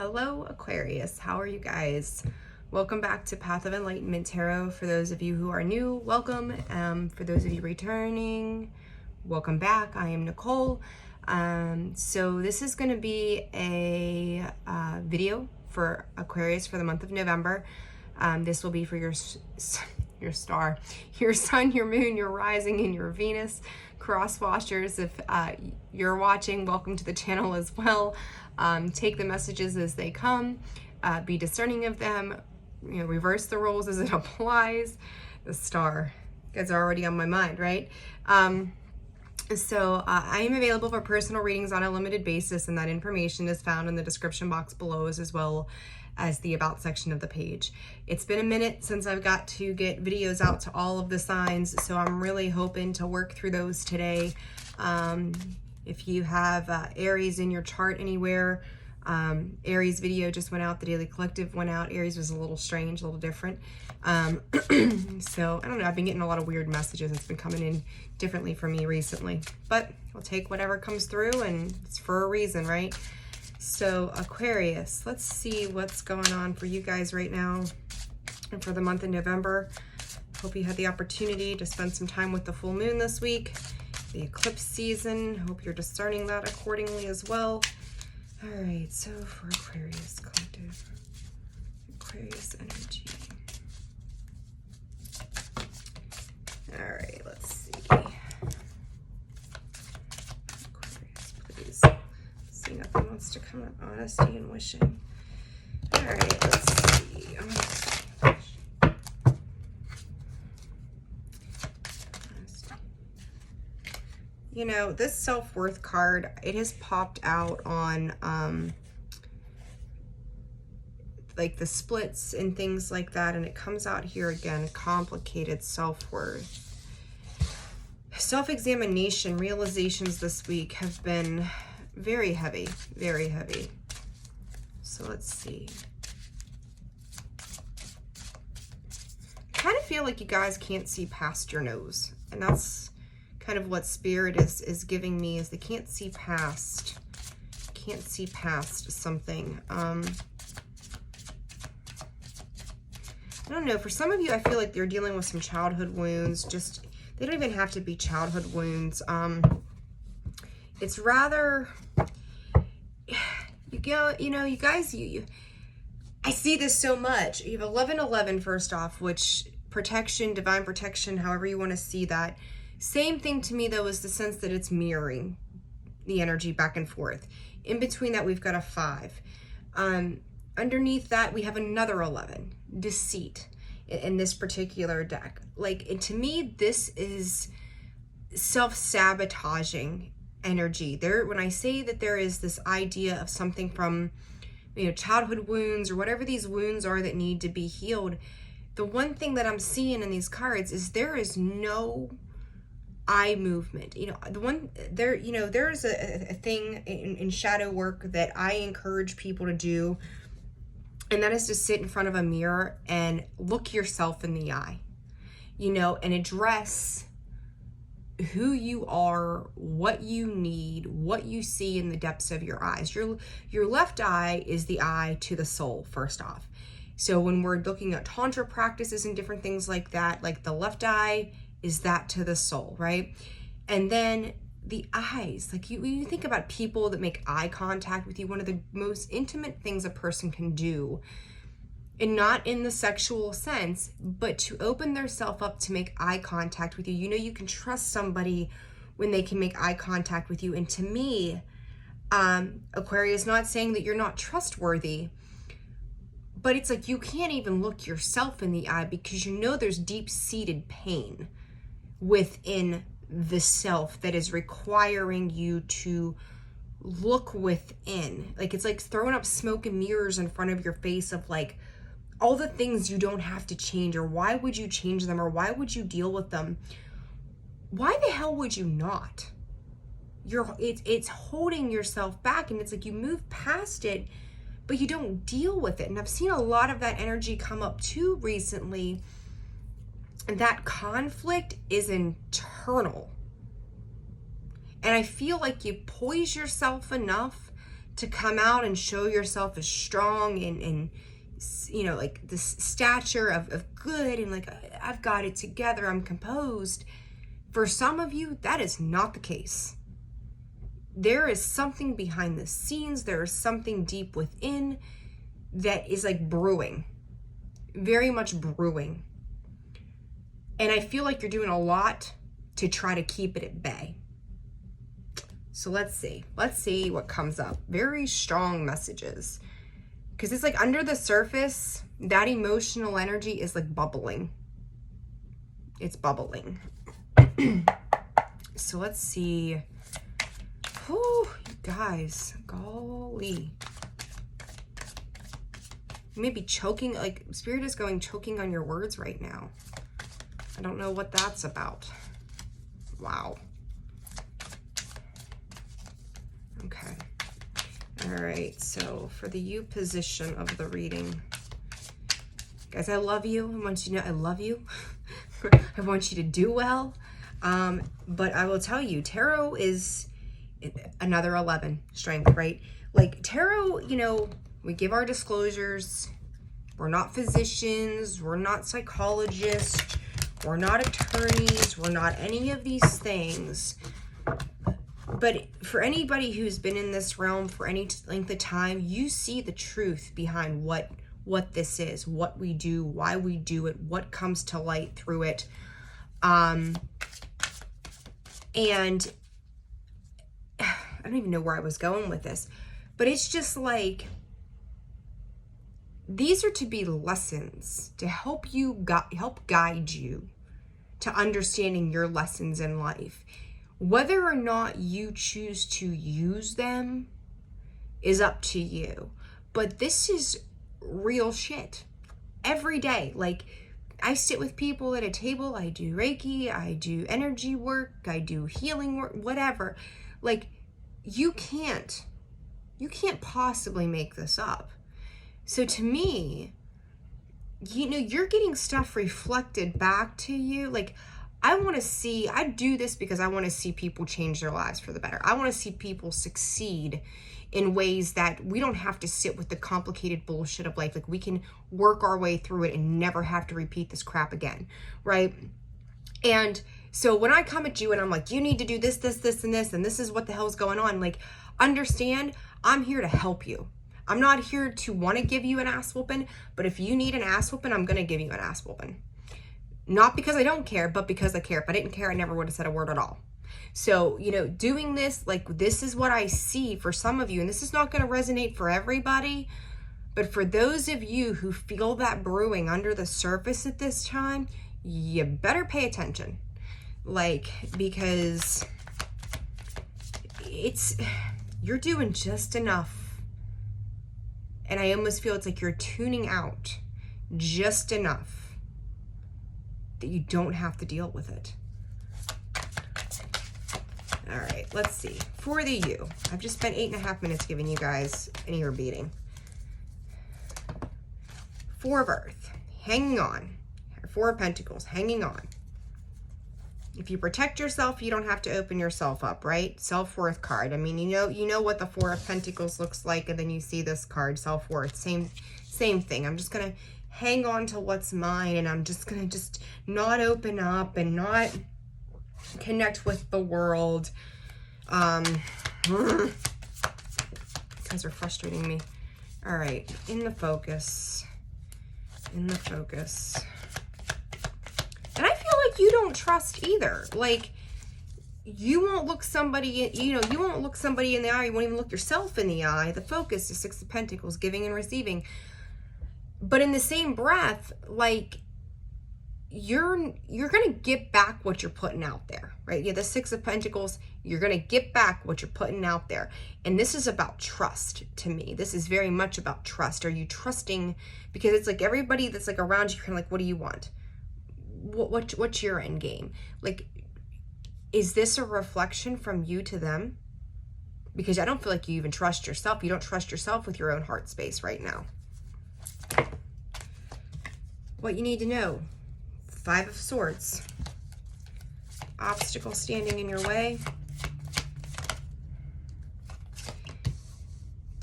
Hello, Aquarius. How are you guys? Welcome back to Path of Enlightenment Tarot. For those of you who are new, welcome. For those of you returning, welcome back. I am Nicole. So this is going to be a video for Aquarius for the month of November. This will be for your star, your sun, your moon, your rising, and your Venus. Cross watchers, if you're watching, welcome to the channel as well. Take the messages as they come, be discerning of them, reverse the roles as it applies. The star, you guys are already on my mind, right? So I am available for personal readings on a limited basis, and that information is found in the description box below as well as the about section of the page. It's been a minute since I've got to get videos out to all of the signs, so I'm really hoping to work through those today. If you have Aries in your chart anywhere, Aries video just went out, the Daily Collective went out. Aries was a little strange, a little different. So I don't know, I've been getting a lot of weird messages. It's been coming in differently for me recently, but I'll take whatever comes through, and it's for a reason, right? So Aquarius, let's see what's going on for you guys right now and for the month of November. Hope you had the opportunity to spend some time with the full moon this week, the eclipse season. Hope you're discerning that accordingly as well. All right, so for Aquarius collective, Aquarius energy. All right, let's see. Aquarius, please. See, nothing wants to come up. Honesty and wishing. All right, let's see. You know, this self-worth card, it has popped out on like the splits and things like that, and it comes out here again, complicated self-worth. Self-examination realizations this week have been very heavy, very heavy. So let's see. I kind of feel like you guys can't see past your nose, and that's kind of what Spirit is giving me, is they can't see past something. I don't know, for some of you, I feel like they're dealing with some childhood wounds. Just, they don't even have to be childhood wounds. It's rather, you guys, I see this so much. You have 1111 first off, which protection, divine protection, however you want to see that. Same thing to me though is the sense that it's mirroring the energy back and forth. In between that, we've got a 5. Underneath that, we have another 11, deceit, in this particular deck. Like, and to me, this is self-sabotaging energy. When I say that there is this idea of something from, childhood wounds or whatever these wounds are that need to be healed, the one thing that I'm seeing in these cards is there is no eye movement. There's a thing in shadow work that I encourage people to do, and that is to sit in front of a mirror and look yourself in the eye, and address who you are, what you need, what you see in the depths of your eyes. Your left eye is the eye to the soul, first off. So when we're looking at tantra practices and different things like that, like the left eye is that to the soul, right? And then the eyes, like you think about people that make eye contact with you, one of the most intimate things a person can do, and not in the sexual sense, but to open themselves up to make eye contact with you. You can trust somebody when they can make eye contact with you. And to me, Aquarius, not saying that you're not trustworthy, but it's like you can't even look yourself in the eye because there's deep-seated pain within the self that is requiring you to look within. Like, it's like throwing up smoke and mirrors in front of your face of like all the things you don't have to change, or why would you change them, or why would you deal with them? Why the hell would you not? It's holding yourself back, and it's like you move past it, but you don't deal with it. And I've seen a lot of that energy come up too recently. And that conflict is internal. And I feel like you poise yourself enough to come out and show yourself as strong and you know, like this stature of good and like, I've got it together, I'm composed. For some of you, that is not the case. There is something behind the scenes. There is something deep within that is like brewing, very much brewing. And I feel like you're doing a lot to try to keep it at bay. So let's see what comes up. Very strong messages. Because it's like under the surface, that emotional energy is like bubbling. It's bubbling. So let's see. Oh, you guys, golly. You may be choking, like Spirit is going choking on your words right now. I don't know what that's about. Wow. Okay. All right, so for the you position of the reading, guys, I love you. I want you to know I love you. I want you to do well. But I will tell you, tarot is another 11 strength, right? Like tarot, you know, we give our disclosures. We're not physicians. We're not psychologists. We're not attorneys. We're not any of these things. But for anybody who's been in this realm for any length of time, you see the truth behind what this is, what we do, why we do it, what comes to light through it. And I don't even know where I was going with this, but it's just like, these are to be lessons to help guide you to understanding your lessons in life. Whether or not you choose to use them is up to you. But this is real shit. Every day. Like, I sit with people at a table, I do Reiki, I do energy work, I do healing work, whatever. Like, you can't possibly make this up. So to me, you know, you're getting stuff reflected back to you. Like, I do this because I want to see people change their lives for the better. I want to see people succeed in ways that we don't have to sit with the complicated bullshit of life. Like, we can work our way through it and never have to repeat this crap again, right? And so when I come at you and I'm like, you need to do this, this, this, and this, and this is what the hell's going on, like, understand, I'm here to help you. I'm not here to want to give you an ass whooping, but if you need an ass whooping, I'm going to give you an ass whooping. Not because I don't care, but because I care. If I didn't care, I never would have said a word at all. So, you know, doing this, like, this is what I see for some of you, and this is not going to resonate for everybody, but for those of you who feel that brewing under the surface at this time, you better pay attention. Like, because you're doing just enough. And I almost feel it's like you're tuning out just enough that you don't have to deal with it. All right, let's see. For the you, I've just spent 8.5 minutes giving you guys an ear beating. Four of Earth, hanging on. Four of Pentacles, hanging on. If you protect yourself, you don't have to open yourself up, right? Self-worth card. I mean, you know what the Four of Pentacles looks like, and then you see this card, self-worth. Same thing. I'm just gonna hang on to what's mine, and I'm just gonna not open up and not connect with the world. You guys are frustrating me. All right, in the focus. And I feel like you don't trust either. Like, you won't look somebody, you won't look somebody in the eye. You won't even look yourself in the eye. The focus is Six of Pentacles, giving and receiving. But in the same breath, like, you're going to get back what you're putting out there, right? Yeah, the Six of Pentacles, you're going to get back what you're putting out there. And this is about trust to me. This is very much about trust. Are you trusting? Because it's like everybody that's like around you, you're kind of like, what do you want? What's your end game? Like, is this a reflection from you to them? Because I don't feel like you even trust yourself. You don't trust yourself with your own heart space right now. What you need to know. Five of Swords. Obstacle standing in your way.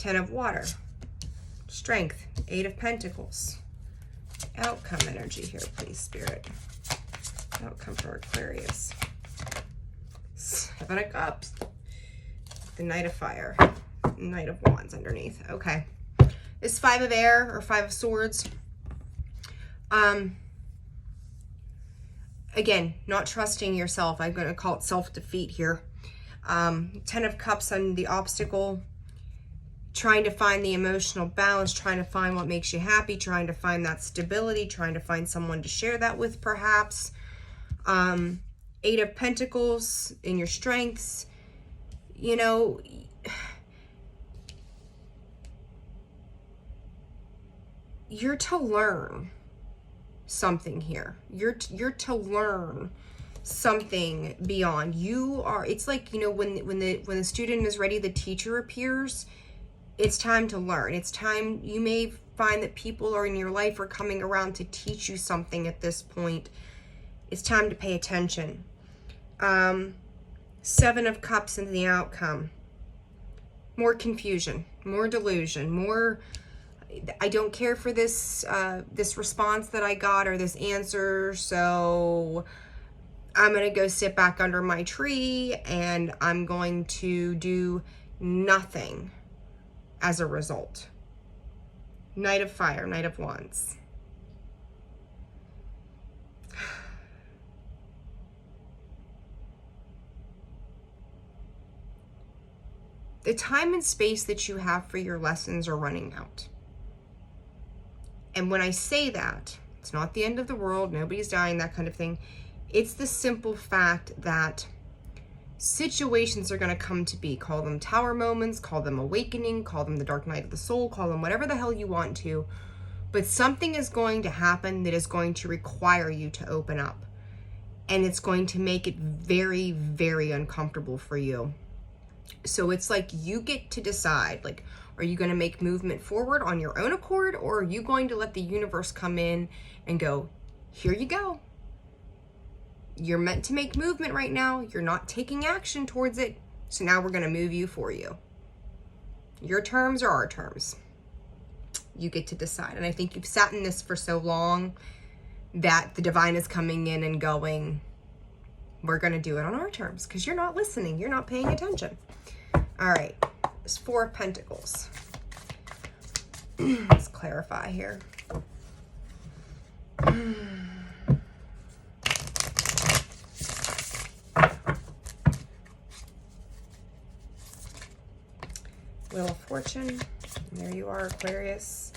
Ten of Water. Strength. Eight of Pentacles. Outcome energy here, please, Spirit. Outcome for Aquarius. Seven of Cups. The Knight of Fire. Knight of Wands underneath. Okay. This Five of Air or Five of Swords. Again, not trusting yourself. I'm going to call it self-defeat here. Ten of Cups on the obstacle. Trying to find the emotional balance, trying to find what makes you happy, trying to find that stability, trying to find someone to share that with, perhaps. Eight of Pentacles in your strengths. You know, you're to learn something here. You're to learn something beyond. You are, it's like, you know, when the student is ready, the teacher appears. It's time to learn. It's time, you may find that people are in your life are coming around to teach you something at this point. It's time to pay attention. Seven of Cups in the outcome. More confusion, more delusion, more, I don't care for this, this response that I got or this answer, so I'm going to go sit back under my tree and I'm going to do nothing as a result. Knight of Fire, Knight of Wands. The time and space that you have for your lessons are running out. And when I say that, it's not the end of the world, nobody's dying, that kind of thing. It's the simple fact that situations are going to come to be. Call them tower moments, call them awakening, call them the dark night of the soul, call them whatever the hell you want to. But something is going to happen that is going to require you to open up. And it's going to make it very, very uncomfortable for you. So it's like you get to decide, like, are you going to make movement forward on your own accord, or are you going to let the universe come in and go, here you go. You're meant to make movement right now. You're not taking action towards it. So now we're going to move you for you. Your terms are our terms. You get to decide. And I think you've sat in this for so long that the divine is coming in and going, we're going to do it on our terms, because you're not listening. You're not paying attention. All right. There's Four of Pentacles. Let's clarify here. Wheel of Fortune. There you are, Aquarius.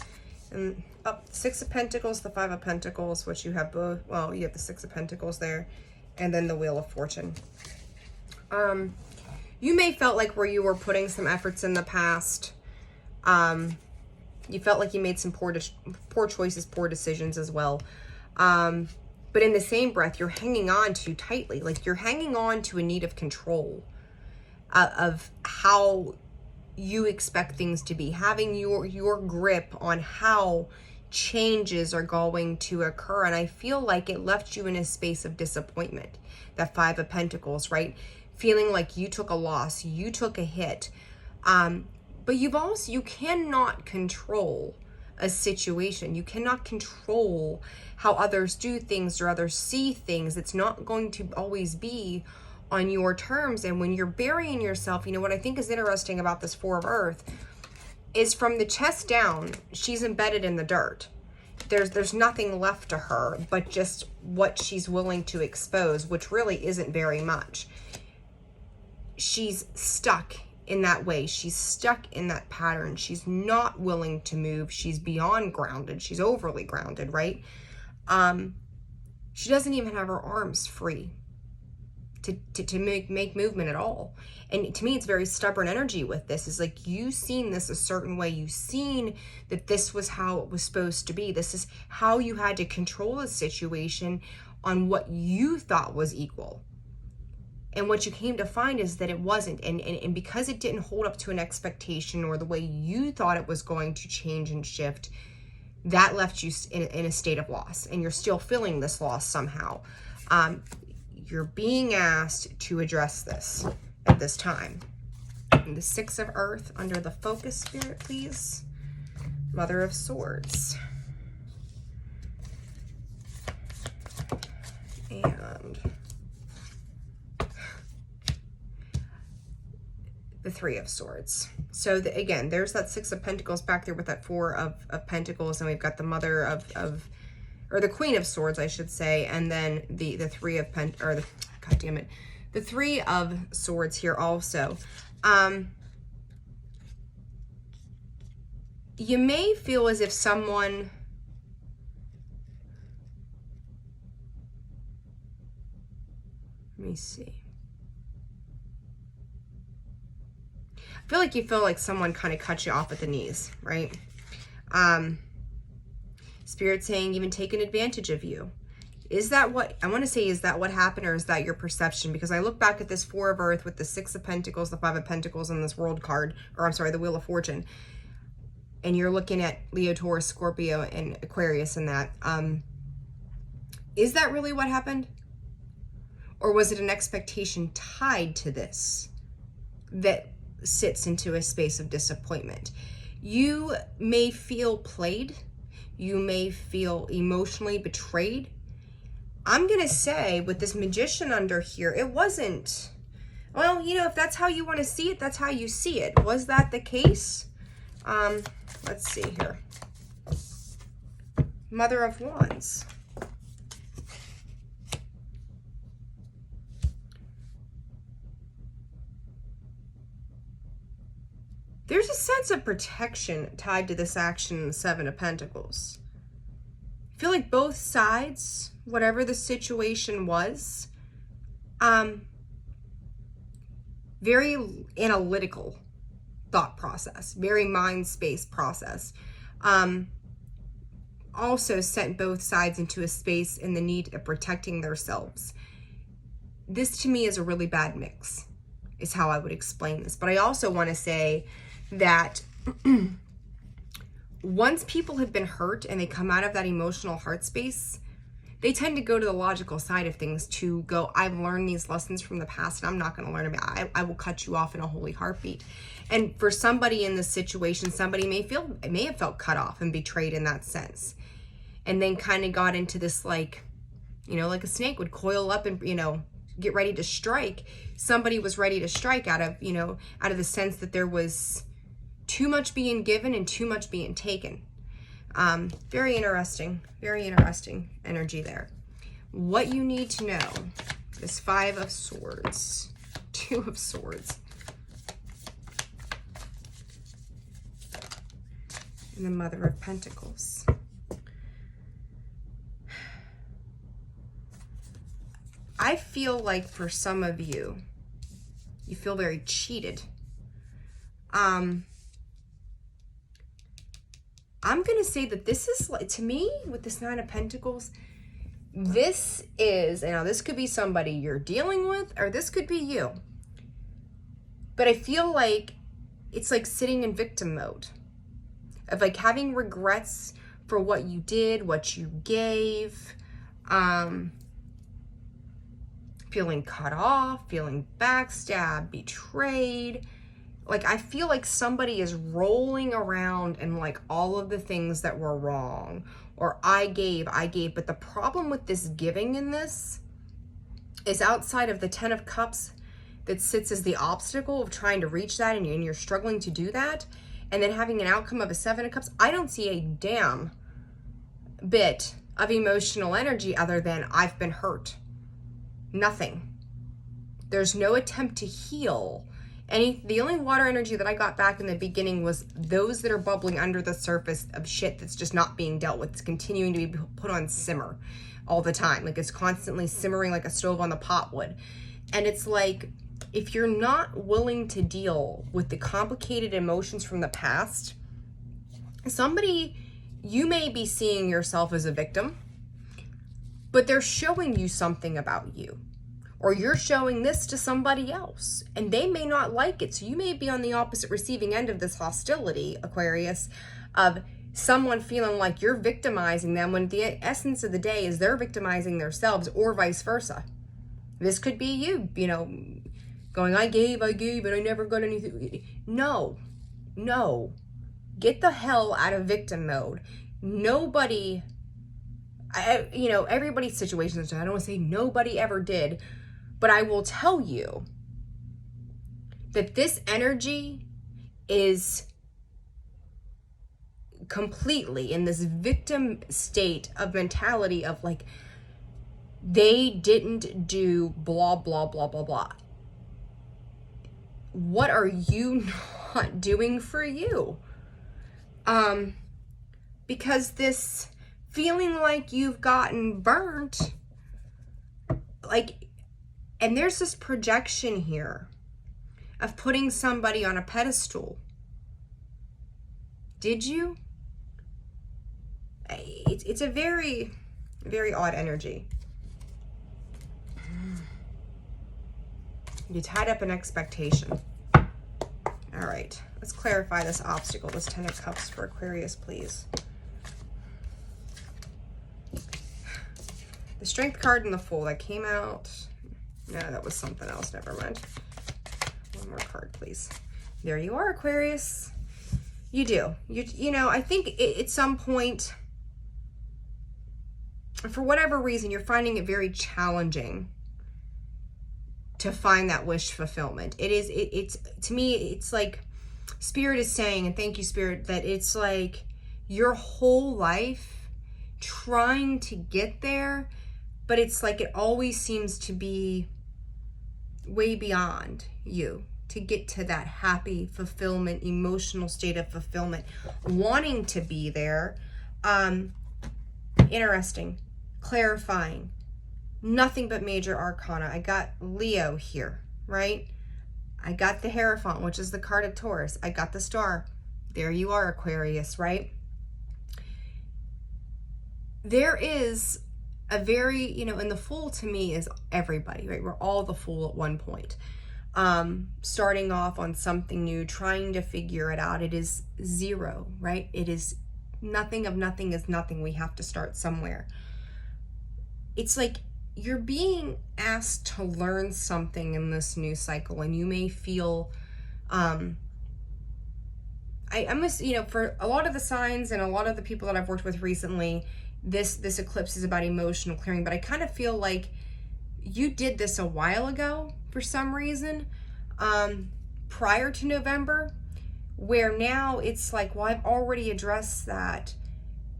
And up, Six of Pentacles, the Five of Pentacles, which you have both. Well, you have the Six of Pentacles there, and then the Wheel of Fortune. You may felt like where you were putting some efforts in the past, you felt like you made some poor choices, poor decisions as well. But in the same breath, you're hanging on too tightly. Like you're hanging on to a need of control of how you expect things to be, having your grip on how changes are going to occur. And I feel like it left you in a space of disappointment, that Five of Pentacles, right? Feeling like you took a loss, you took a hit. But you cannot control a situation. You cannot control how others do things or others see things. It's not going to always be on your terms. And when you're burying yourself, you know, what I think is interesting about this Four of Earth is from the chest down, she's embedded in the dirt. There's nothing left to her but just what she's willing to expose, which really isn't very much. She's stuck in that way. She's stuck in that pattern. She's not willing to move. She's beyond grounded. She's overly grounded, right? She doesn't even have her arms free to make movement at all. And to me, it's very stubborn energy with this. It's like you've seen this a certain way. You've seen that this was how it was supposed to be. This is how you had to control a situation on what you thought was equal. And what you came to find is that it wasn't. And because it didn't hold up to an expectation or the way you thought it was going to change and shift, that left you in a state of loss. And you're still feeling this loss somehow. You're being asked to address this at this time. And the Six of Earth under the focus spirit, please. Mother of Swords. And the Three of Swords. So again, there's that Six of Pentacles back there with that Four of Pentacles, and we've got the Mother of or the Queen of Swords, I should say, and then the Three of God damn it, the Three of Swords here also. You may feel as if someone, let me see. I feel like you feel like someone kind of cut you off at the knees, right? Spirit saying even taken advantage of you. Is that what, I want to say, is that what happened, or is that your perception? Because I look back at this Four of Earth with the Six of Pentacles, the Five of Pentacles, and this World card, or I'm sorry, the Wheel of Fortune. And you're looking at Leo, Taurus, Scorpio, and Aquarius in that. Is that really what happened? Or was it an expectation tied to this that sits into a space of disappointment? You may feel played. You may feel emotionally betrayed. I'm going to say with this Magician under here, it wasn't, well, you know, if that's how you want to see it, that's how you see it. Was that the case? Let's see here. Mother of Wands. There's a sense of protection tied to this action in the Seven of Pentacles. I feel like both sides, whatever the situation was, very analytical thought process, very mind space process. Also sent both sides into a space in the need of protecting themselves. This to me is a really bad mix, is how I would explain this. But I also want to say that once people have been hurt and they come out of that emotional heart space, they tend to go to the logical side of things to go, I've learned these lessons from the past and I'm not going to learn them. I will cut you off in a holy heartbeat. And for somebody in this situation, somebody may have felt cut off and betrayed in that sense. And then kind of got into this, like, you know, like a snake would coil up and, you know, get ready to strike. Somebody was ready to strike out of, you know, out of the sense that there was too much being given and too much being taken. Very interesting energy there. What you need to know is Five of Swords, Two of Swords, and the Mother of Pentacles. I feel like for some of you, you feel very cheated. I'm going to say that this is, to me, with this Nine of Pentacles, this is, now this could be somebody you're dealing with, or this could be you. But I feel like it's like sitting in victim mode of like having regrets for what you did, what you gave, feeling cut off, feeling backstabbed, betrayed. Like, I feel like somebody is rolling around in like all of the things that were wrong, or I gave. But the problem with this giving in this is outside of the Ten of Cups that sits as the obstacle of trying to reach that, and you're struggling to do that, and then having an outcome of a Seven of Cups. I don't see a damn bit of emotional energy other than I've been hurt. Nothing. There's no attempt to heal. The only water energy that I got back in the beginning was those that are bubbling under the surface of shit that's just not being dealt with. It's continuing to be put on simmer all the time. Like, it's constantly simmering like a stove on the pot would. And it's like, if you're not willing to deal with the complicated emotions from the past, you may be seeing yourself as a victim, but they're showing you something about you. Or you're showing this to somebody else and they may not like it. So you may be on the opposite receiving end of this hostility, Aquarius, of someone feeling like you're victimizing them when the essence of the day is they're victimizing themselves, or vice versa. This could be you, going, I gave, and I never got anything. No. Get the hell out of victim mode. Nobody, everybody's situations, I don't want to say nobody ever did, but I will tell you that this energy is completely in this victim state of mentality of like, they didn't do blah, blah, blah, blah, blah. What are you not doing for you? Because this feeling like you've gotten burnt, like, and there's this projection here of putting somebody on a pedestal. Did you? It's a very, very odd energy. You tied up an expectation. All right, let's clarify this obstacle, this 10 of Cups for Aquarius, please. The Strength card and the Fool that came out. No, that was something else. Never mind. One more card, please. There you are, Aquarius. You do. You know, I think at some point, for whatever reason, you're finding it very challenging to find that wish fulfillment. It's to me, it's like Spirit is saying, and thank you, Spirit, that it's like your whole life trying to get there, but it's like it always seems to be way beyond you to get to that happy fulfillment, emotional state of fulfillment, wanting to be there. Interesting, clarifying. Nothing but major arcana. I got Leo here, right? I got the Hierophant, which is the card of Taurus. I got the Star. There you are, Aquarius, right? There is a very, and the Fool to me is everybody, right? We're all the Fool at one point. Starting off on something new, trying to figure it out. It is zero, right? It is nothing of nothing is nothing. We have to start somewhere. It's like you're being asked to learn something in this new cycle, and you may feel, I must, for a lot of the signs and a lot of the people that I've worked with recently, this eclipse is about emotional clearing, but I kind of feel like you did this a while ago for some reason, prior to November, where now it's like, well, I've already addressed that.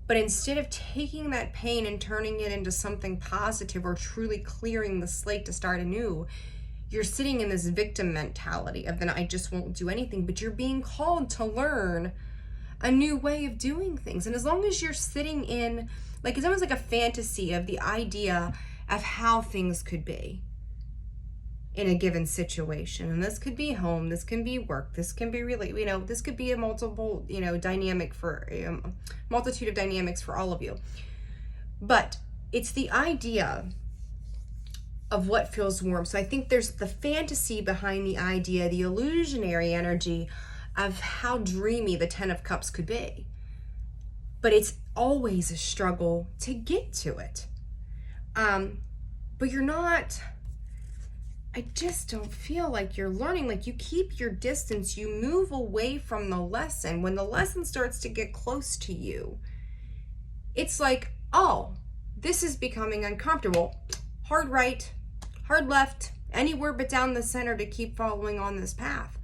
But instead of taking that pain and turning it into something positive or truly clearing the slate to start anew, you're sitting in this victim mentality of then I just won't do anything. But you're being called to learn a new way of doing things. And as long as you're sitting in, like, it's almost like a fantasy of the idea of how things could be in a given situation. And this could be home, this can be work, this can be really, this could be a multiple, dynamic for multitude of dynamics for all of you. But it's the idea of what feels warm. So I think there's the fantasy behind the idea, the illusionary energy of how dreamy the 10 of Cups could be. But it's always a struggle to get to it. But you're not, I just don't feel like you're learning. Like, you keep your distance, you move away from the lesson. When the lesson starts to get close to you, it's like, oh, this is becoming uncomfortable. Hard right, hard left, anywhere but down the center to keep following on this path.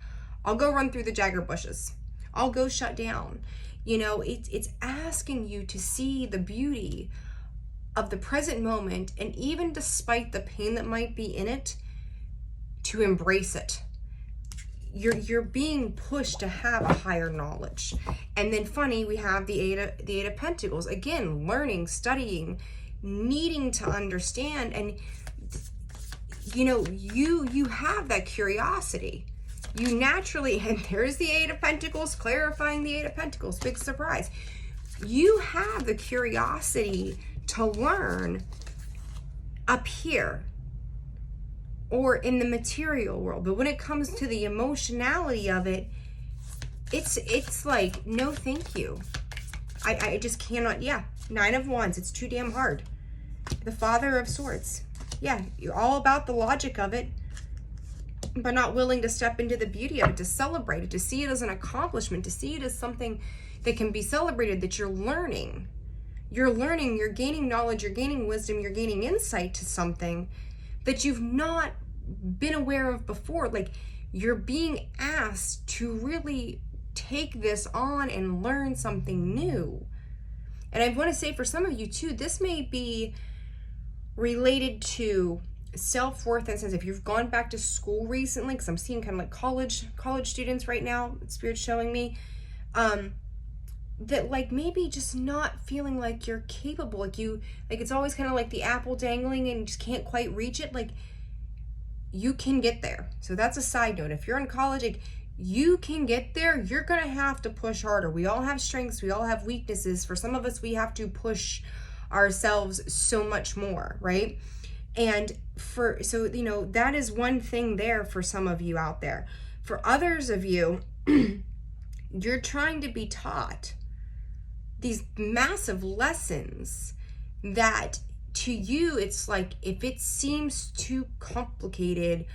I'll go run through the jagger bushes. I'll go shut down. It's asking you to see the beauty of the present moment, and even despite the pain that might be in it, to embrace it. You're being pushed to have a higher knowledge. And then funny, we have the Eight of Pentacles. Again, learning, studying, needing to understand. And you have that curiosity. You naturally, and there's the Eight of Pentacles, clarifying the Eight of Pentacles, big surprise. You have the curiosity to learn up here or in the material world. But when it comes to the emotionality of it, it's like, no thank you. I just cannot. Yeah, Nine of Wands, it's too damn hard. The Father of Swords, yeah, you're all about the logic of it. but not willing to step into the beauty of it, to celebrate it, to see it as an accomplishment, to see it as something that can be celebrated, that you're learning. You're learning, you're gaining knowledge, you're gaining wisdom, you're gaining insight to something that you've not been aware of before. Like, you're being asked to really take this on and learn something new. And I want to say for some of you too, this may be related to self-worth, and sense if you've gone back to school recently, because I'm seeing kind of like college students right now, Spirit's showing me, that like maybe just not feeling like you're capable, like it's always kind of like the apple dangling and you just can't quite reach it. Like, you can get there. So that's a side note. If you're in college, like, you can get there. You're gonna have to push harder. We all have strengths, we all have weaknesses. For some of us, we have to push ourselves so much more, right? And so that is one thing there for some of you out there. For others of you, you're trying to be taught these massive lessons that to you, it's like, if it seems too complicated,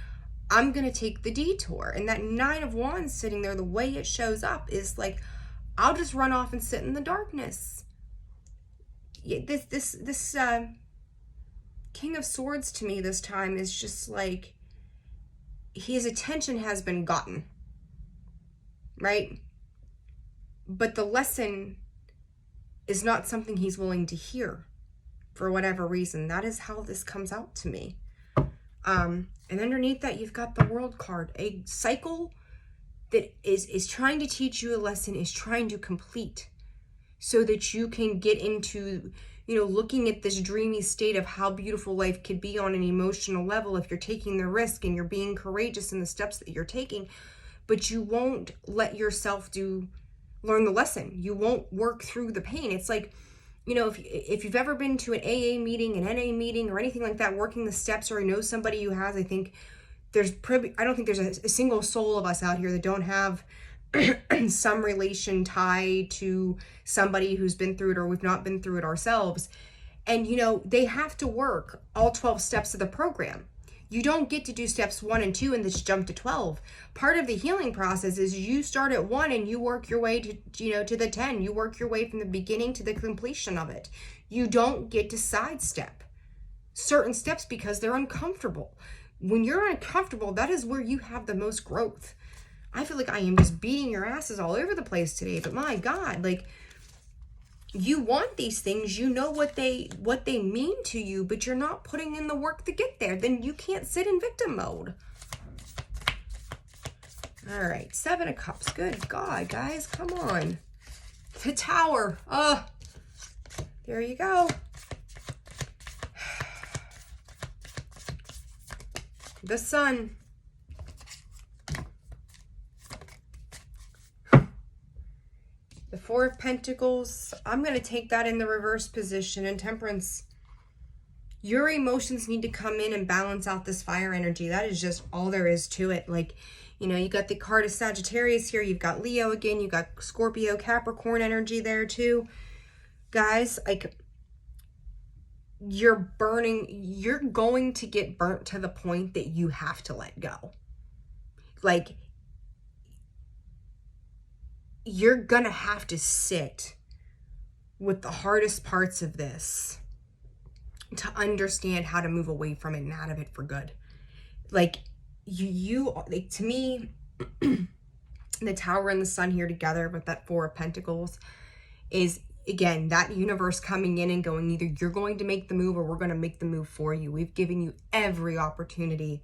I'm going to take the detour. And that Nine of Wands sitting there, the way it shows up is like, I'll just run off and sit in the darkness. This King of Swords to me this time is just like, his attention has been gotten, right? But the lesson is not something he's willing to hear for whatever reason. That is how this comes out to me. And underneath that, you've got the World card. A cycle that is trying to teach you a lesson, is trying to complete, so that you can get into, looking at this dreamy state of how beautiful life could be on an emotional level if you're taking the risk and you're being courageous in the steps that you're taking. But you won't let yourself learn the lesson. You won't work through the pain. It's like, if you've ever been to an AA meeting, an NA meeting, or anything like that, working the steps, or know somebody who has, I don't think there's a single soul of us out here that don't have some relation tied to somebody who's been through it, or we've not been through it ourselves. And, they have to work all 12 steps of the program. You don't get to do steps 1 and 2 and just jump to 12. Part of the healing process is you start at 1 and you work your way to the 10. You work your way from the beginning to the completion of it. You don't get to sidestep certain steps because they're uncomfortable. When you're uncomfortable, that is where you have the most growth. I feel like I am just beating your asses all over the place today, but my God, like, you want these things, you know what they mean to you, but you're not putting in the work to get there. Then you can't sit in victim mode. All right, 7 of Cups. Good God, guys, come on. The Tower. There you go. The Sun. The Four of Pentacles. I'm going to take that in the reverse position. And Temperance. Your emotions need to come in and balance out this fire energy. That is just all there is to it. Like, you got the card of Sagittarius here. You've got Leo again. You've got Scorpio, Capricorn energy there too. Guys, like, you're going to get burnt to the point that you have to let go. Like, you're gonna have to sit with the hardest parts of this to understand how to move away from it and out of it for good. Like, like, to me, the Tower and the Sun here together with that Four of Pentacles is, again, that universe coming in and going, either you're going to make the move or we're going to make the move for you. We've given you every opportunity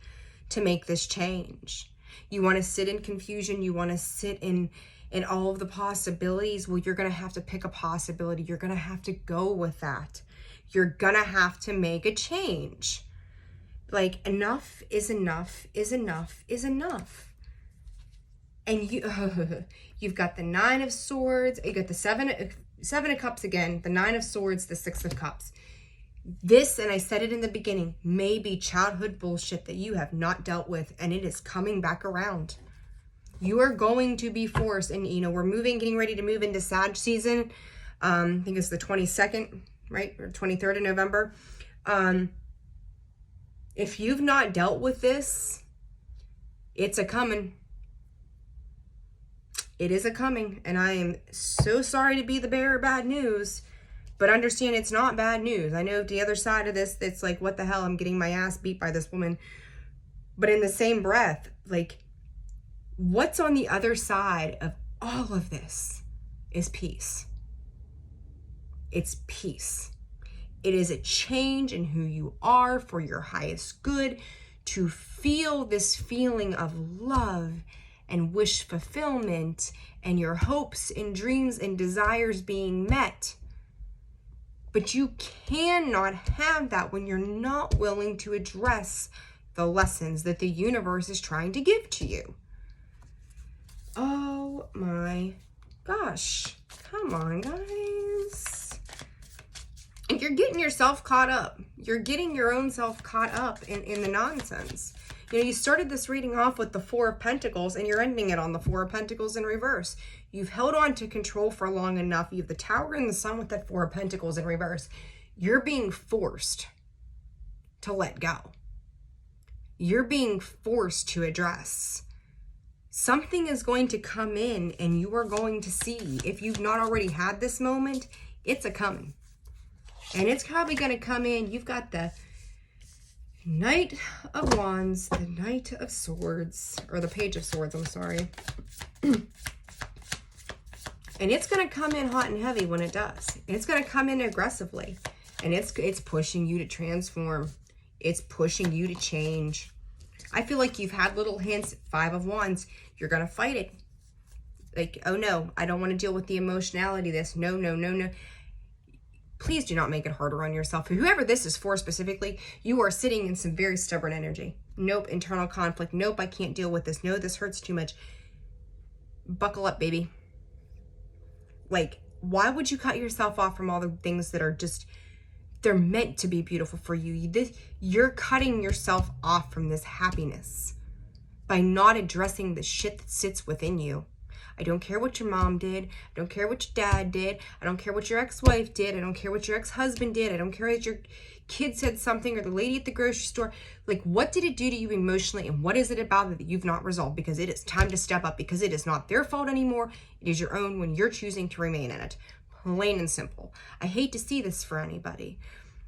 to make this change. You want to sit in confusion. You want to sit in all of the possibilities. Well, you're going to have to pick a possibility. You're going to have to go with that. You're going to have to make a change. Like, enough is enough is enough is enough. And you've got the Nine of Swords. You got the Seven of Cups again, the Nine of Swords, the Six of Cups. This, and I said it in the beginning, may be childhood bullshit that you have not dealt with, and it is coming back around. You are going to be forced, and we're getting ready to move into Sag season. I think it's the 22nd, right? Or 23rd of November. If you've not dealt with this, It's a coming. It is a coming. And I am so sorry to be the bearer of bad news, but understand it's not bad news. I know the other side of this, it's like, what the hell? I'm getting my ass beat by this woman. But in the same breath, like, what's on the other side of all of this is peace. It's peace. It is a change in who you are for your highest good, to feel this feeling of love and wish fulfillment and your hopes and dreams and desires being met. But you cannot have that when you're not willing to address the lessons that the universe is trying to give to you. Oh my gosh. Come on, guys. And you're getting yourself caught up. You're getting your own self caught up in the nonsense. You know, you started this reading off with the Four of Pentacles and you're ending it on the Four of Pentacles in reverse. You've held on to control for long enough. You have the Tower and the Sun with that Four of Pentacles in reverse. You're being forced to let go. You're being forced to address. Something is going to come in and you are going to see, if you've not already had this moment, it's a coming. And it's probably going to come in. You've got the Knight of Wands, the Knight of Swords, or the Page of Swords, I'm sorry. And it's going to come in hot and heavy when it does. It's going to come in aggressively. And it's pushing you to transform. It's pushing you to change. I feel like you've had little hints. Five of Wands. You're going to fight it. Like, oh no, I don't want to deal with the emotionality of this. No, no, no, no. Please do not make it harder on yourself. Whoever this is for specifically, you are sitting in some very stubborn energy. Nope, internal conflict. Nope, I can't deal with this. No, this hurts too much. Buckle up, baby. Like, why would you cut yourself off from all the things that are just, they're meant to be beautiful for you? You're cutting yourself off from this happiness by not addressing the shit that sits within you. I don't care what your mom did. I don't care what your dad did. I don't care what your ex-wife did. I don't care what your ex-husband did. I don't care that your kid said something or the lady at the grocery store. Like, what did it do to you emotionally? And what is it about it that you've not resolved? Because it is time to step up, because it is not their fault anymore. It is your own when you're choosing to remain in it. Plain and simple. I hate to see this for anybody.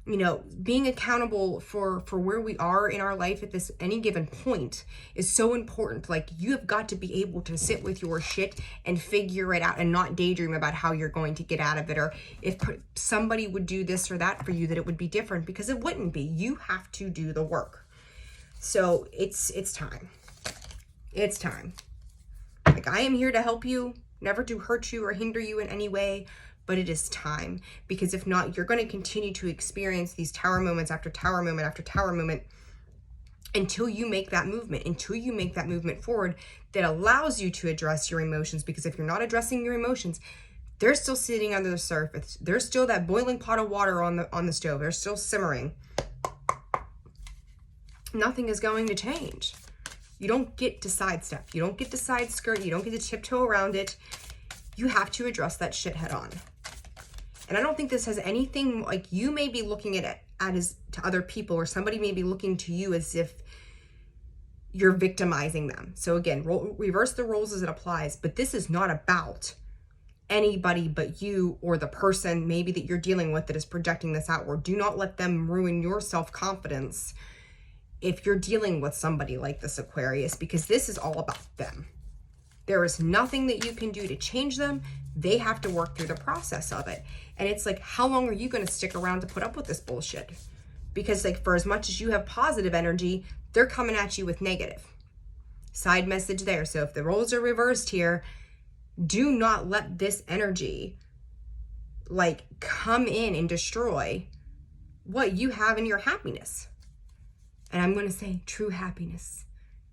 You know, being accountable for where we are in our life at this any given point is so important. Like, you have got to be able to sit with your shit and figure it out and not daydream about how you're going to get out of it, or if somebody would do this or that for you, that it would be different, because it wouldn't be. You have to do the work. So it's time. It's time. Like, I am here to help you, never to hurt you or hinder you in any way. But it is time, because if not, you're going to continue to experience these tower moments after tower moment after tower moment until you make that movement, forward that allows you to address your emotions. Because if you're not addressing your emotions, they're still sitting under the surface. There's still that boiling pot of water on the stove. They're still simmering. Nothing is going to change. You don't get to sidestep. You don't get to side skirt. You don't get to tiptoe around it. You have to address that shit head on. And I don't think this has anything, like, you may be looking at it as to other people, or somebody may be looking to you as if you're victimizing them. So again, reverse the roles as it applies. But this is not about anybody but you, or the person maybe that you're dealing with that is projecting this outward. Do not let them ruin your self-confidence if you're dealing with somebody like this Aquarius, because this is all about them. There is nothing that you can do to change them. They have to work through the process of it. And it's like, how long are you going to stick around to put up with this bullshit? Because, like, for as much as you have positive energy, they're coming at you with negative. Side message there. So if the roles are reversed here, do not let this energy, like, come in and destroy what you have in your happiness. And I'm going to say true happiness.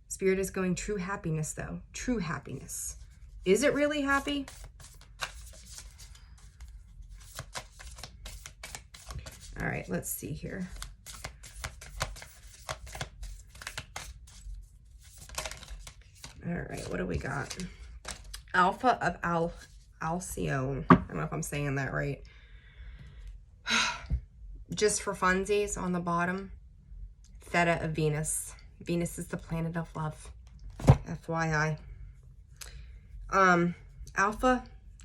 Spirit is going true happiness, though. True happiness. Is it really happy? All right, let's see here. All right, what do we got? Alpha of Alcyone. I don't know if I'm saying that right. Just for funsies on the bottom. Theta of Venus. Venus is the planet of love. FYI. Alpha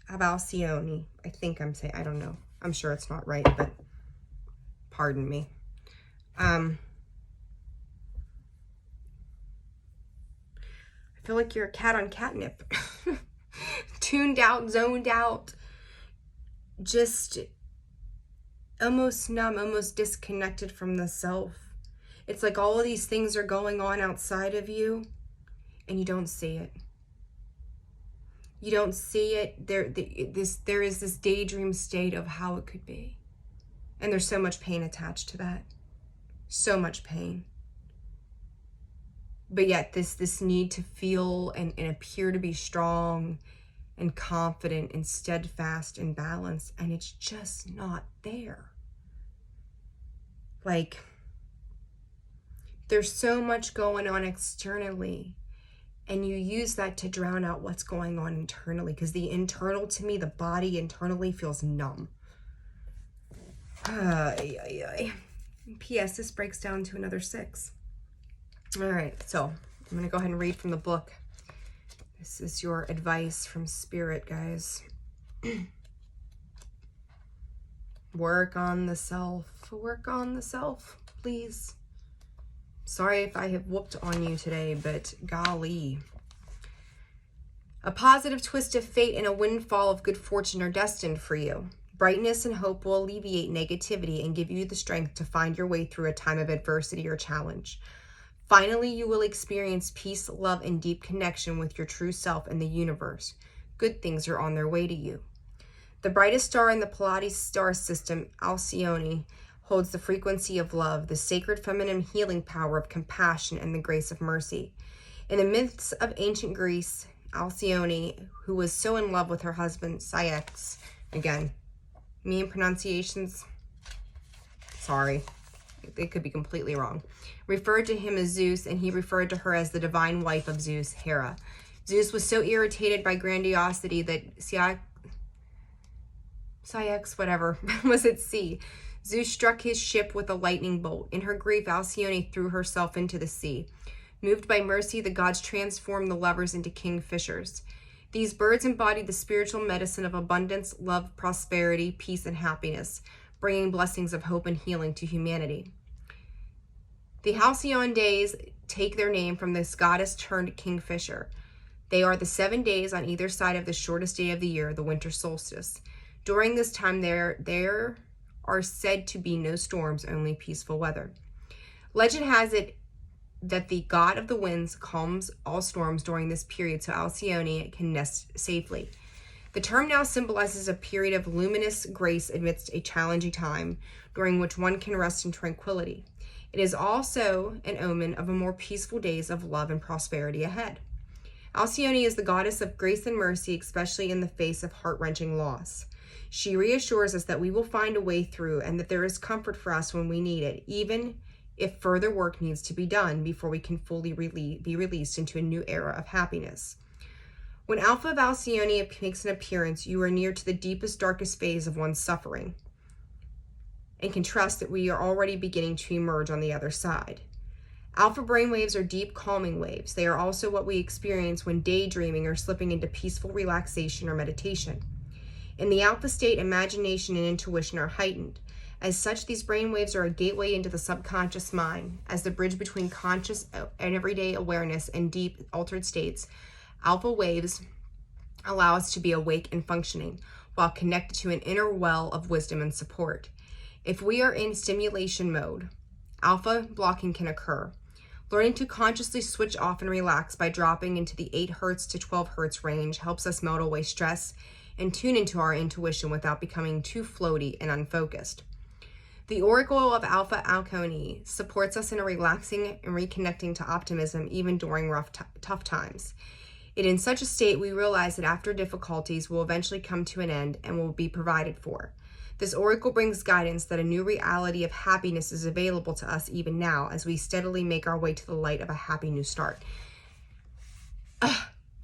of Alcyone. I think I'm saying, I don't know. I'm sure it's not right, but pardon me. I feel like you're a cat on catnip. Tuned out, zoned out, just almost numb, almost disconnected from the self. It's like all of these things are going on outside of you and you don't see it. You don't see it. There is this daydream state of how it could be. And there's so much pain attached to that. So much pain. But yet this need to feel and appear to be strong and confident and steadfast and balanced, and it's just not there. Like, there's so much going on externally, and you use that to drown out what's going on internally, because the internal, to me, the body internally feels numb. P.S. This breaks down to another 6. All right, so I'm going to go ahead and read from the book. This is your advice from Spirit, guys. Work on the self. Work on the self, please. Sorry if I have whooped on you today, but golly. A positive twist of fate and a windfall of good fortune are destined for you. Brightness and hope will alleviate negativity and give you the strength to find your way through a time of adversity or challenge. Finally, you will experience peace, love, and deep connection with your true self and the universe. Good things are on their way to you. The brightest star in the Pleiades star system, Alcyone, holds the frequency of love, the sacred feminine healing power of compassion, and the grace of mercy. In the myths of ancient Greece, Alcyone, who was so in love with her husband, Ceyx, again, me and pronunciations, sorry, they could be completely wrong, referred to him as Zeus, and he referred to her as the divine wife of Zeus, Hera. Zeus was so irritated by grandiosity that Ceyx, whatever, was at sea. Zeus struck his ship with a lightning bolt. In her grief, Alcyone threw herself into the sea. Moved by mercy, the gods transformed the lovers into kingfishers. These birds embodied the spiritual medicine of abundance, love, prosperity, peace, and happiness, bringing blessings of hope and healing to humanity. The Halcyon days take their name from this goddess turned kingfisher. They are the 7 days on either side of the shortest day of the year, the winter solstice. During this time, there are said to be no storms, only peaceful weather. Legend has it that the god of the winds calms all storms during this period so Alcyone can nest safely. The term now symbolizes a period of luminous grace amidst a challenging time, during which one can rest in tranquility. It is also an omen of a more peaceful days of love and prosperity ahead. Alcyone is the goddess of grace and mercy, especially in the face of heart-wrenching loss. She reassures us that we will find a way through and that there is comfort for us when we need it, even if further work needs to be done before we can fully be released into a new era of happiness. When Alpha of Alcyone makes an appearance, you are near to the deepest, darkest phase of one's suffering and can trust that we are already beginning to emerge on the other side. Alpha brainwaves are deep, calming waves. They are also what we experience when daydreaming or slipping into peaceful relaxation or meditation. In the alpha state, imagination and intuition are heightened. As such, these brainwaves are a gateway into the subconscious mind. As the bridge between conscious and everyday awareness and deep, altered states, alpha waves allow us to be awake and functioning, while connected to an inner well of wisdom and support. If we are in stimulation mode, alpha blocking can occur. Learning to consciously switch off and relax by dropping into the 8 Hz to 12 Hz range helps us melt away stress and tune into our intuition without becoming too floaty and unfocused. The Oracle of Alpha Alcyone supports us in a relaxing and reconnecting to optimism even during tough times. In such a state, we realize that after difficulties will eventually come to an end and will be provided for. This oracle brings guidance that a new reality of happiness is available to us even now as we steadily make our way to the light of a happy new start.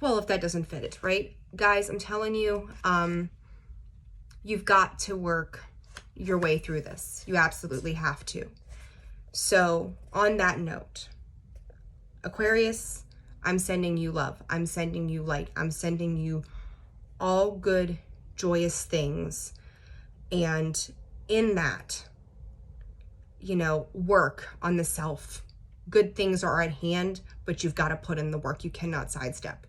Well, if that doesn't fit it, right? Guys, I'm telling you, you've got to work your way through this. You absolutely have to. So, on that note, Aquarius, I'm sending you love. I'm sending you light. I'm sending you all good, joyous things. And in that, you know, work on the self. Good things are at hand, but you've got to put in the work. You cannot sidestep.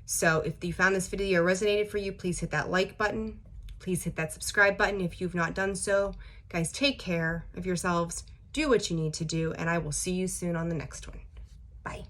So if you found this video resonated for you, please hit that like button. Please hit that subscribe button if you've not done so. Guys, take care of yourselves. Do what you need to do, and I will see you soon on the next one. Bye.